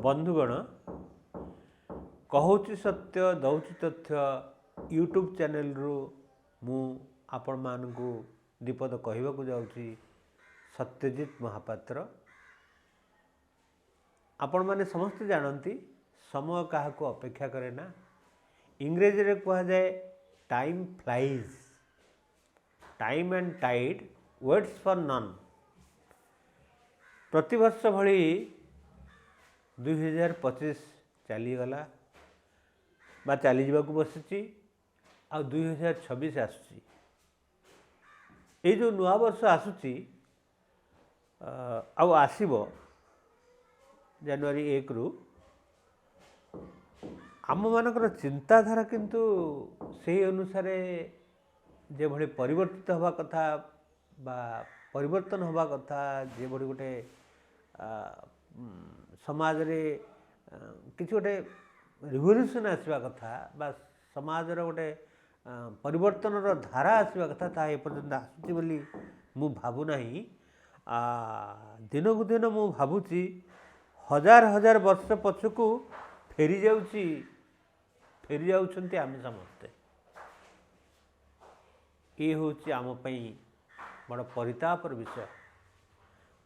बंधुगण कहूची सत्य दौची तथ्य यूट्यूब चैनल रु मु आपण मानकु दीपद कहवाकू जाऊँगी सत्यजित महापात्र। आपण माने समस्त जानती समय क्या अपेक्षा करे ना, इंग्रेजी रे कहा जाए time flies, time and tide waits for none. प्रतिवर्ष भली 2025 चलीगला बा चली जावाक बसी आ 2026 आसुची। ये जो नुआ वर्ष आसुची आसब जनवरी 1 रु आम मानकर चिंताधारा किंतु से अनुसार जे भली परिवर्तित हवा कथा बा परिवर्तन हवा कथा, जे भली गोटे समाज रे किसी गोटे रिवोल्यूशन आसवा कथा बा समाज गोटे परिवर्तन धारा आसवा कथा ता एपर्यंत आसुची बोली मु भाबु नाही। दिन को दिन मु भाबुची हजार हजार वर्ष पछकू फेरी जाउछंती आम समस्ते। ये होची आम पई बड़ परितापर विषय।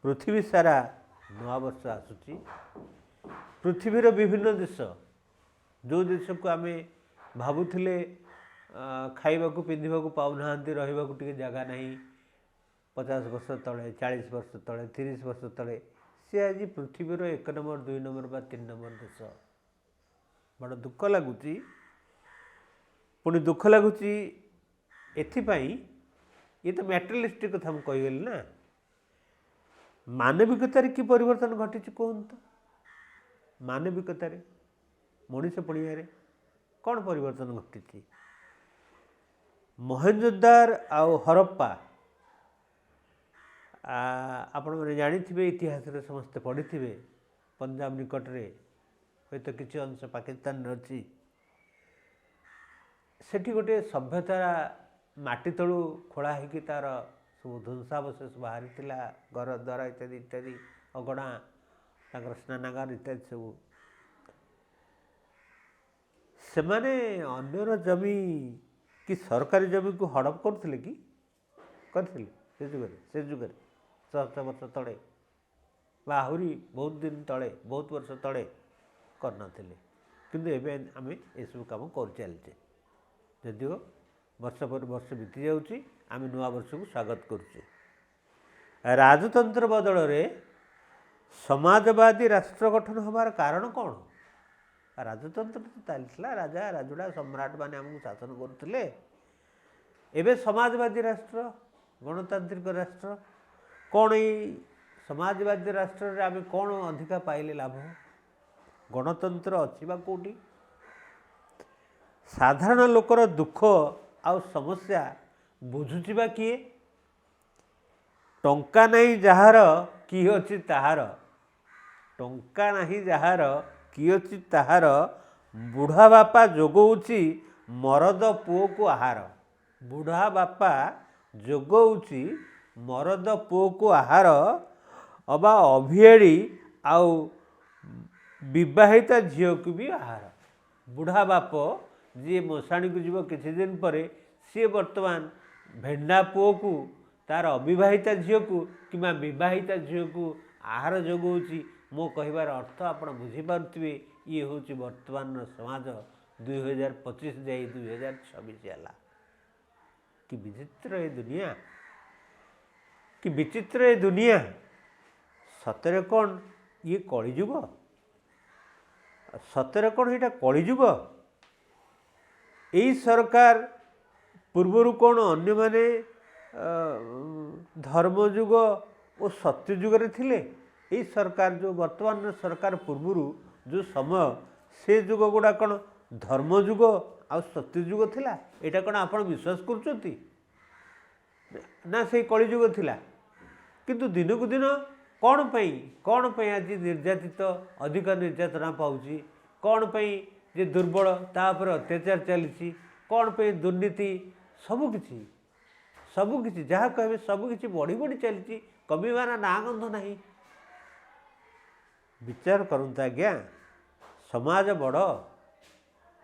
पृथ्वी सारा नवा वर्ष आसुची। पृथ्वीर विभिन्न देश, जो देश को आम भावुले खाइबा पिंधा पाऊना रहा जगह नहीं, 50 वर्ष तले 40 वर्ष तले 30 वर्ष तले सी आज पृथ्वीर 1 नंबर 2 नंबर बा 3 नंबर देश। बड़ दुख लगुच। पुणी दुख लगुच एथिपाई ये तो मैटेरियलिस्टिक कथा मुझे कहीगली ना। मानविकतार कि परिवर्तन घटी कहतु, मानविकतार मनीष पड़िया कौन परिवर्तन घटी? मोहनजोदार आउ हरप्पा आपण मैंने जानी इतिहास रे समस्ते पढ़ी थे। पंजाब निकट रे हयत तो किसी अंश पाकिस्तान अच्छी सेठी गोटे सभ्यता माटी तलू खोला होगी तार सब ध्वंसावशेष बाहरी घर द्वार इत्यादि इत्यादि अगणा तांकर स्नानागार इत्यादि सब से माने अन्यर जमी कि सरकारी जमी को हड़प करथिले कि से जुगे 100 वर्ष तले आहरी बहुत दिन तले बहुत वर्ष तले करना किंतु एवं आम यू कम कर चलचे। जदिव वर्ष पर वर्ष बीती जाऊँगी आम नुआ वर्ष को स्वागत करुचे। राजतंत्र बदल रे समाजवादी राष्ट्र गठन हमार कारण कौन? राजतंत्र तो चलता, राजा राजुड़ा सम्राट माने आमको शासन करते। एवं समाजवादी राष्ट्र गणतांत्रिक राष्ट्र कौन? समाजवादी राष्ट्र रे आम कौन अधिका पाइले लाभ? गणतंत्र अच्छी कौटी? साधारण लोकर दुख आउ समस्या बुझुची बा किए? टंका नहीं जहार कि अच्छी ताहार, टंका नहीं जहार कि अच्छी ताहार, बुढ़ा बापा जोगौची मरद पुओ को आहार। बुढ़ा बापा जोगौची मरद पुओ को आहार, अबा अभियाड़ी आउ विवाहिता झील को भी आहार। बुढ़ा बाप जी मशाणी को जीव किसी दिन पर सी वर्तमान भेंडा पुओ को तार अविवाहिता झील को कि विवाहिता झील को आहार जोगौची। मो कहबार अर्थ आपण बुझीपारे ये हूँ वर्तमान समाज 2025 जाए 2026 है। कि विचित्र ये दुनिया, कि विचित्र ये दुनिया। सतरे कौन ये कलिजुग? सतरे कौन ये कलिजुग? यही सरकार पूर्वर कौन अन्य माने धर्मजुग और सत्यजुग रे थिले? यही सरकार जो वर्तमान सरकार पूर्वर जो समय से जुग गुड़ा कौन धर्मजुग आ सत्यजुग थिला? एटा कौन आपण विश्वास करछंती ना से कलिजुग थिला? किंतु दिन को दिन कौन पई आज निर्यातित अधिक निर्यातना पाउची? कौन पई जे दुर्बल तापर अत्याचार चली? कौन पे दुर्नीति? सबकिछि जहाँ कहे सबकिछि बढ़ी बढ़ी चली, कमिबार ना गंध नहीं। विचार करते आज्ञा समाज बड़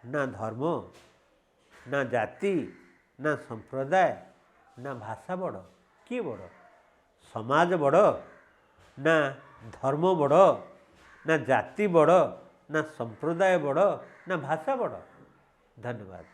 ना धर्म ना जाति ना संप्रदाय ना भाषा बड़ किए बड़ समाज बड़ ना धर्म बड़ ना जाति बड़ ना संप्रदाय बड़ ना भाषा बड़। धन्यवाद।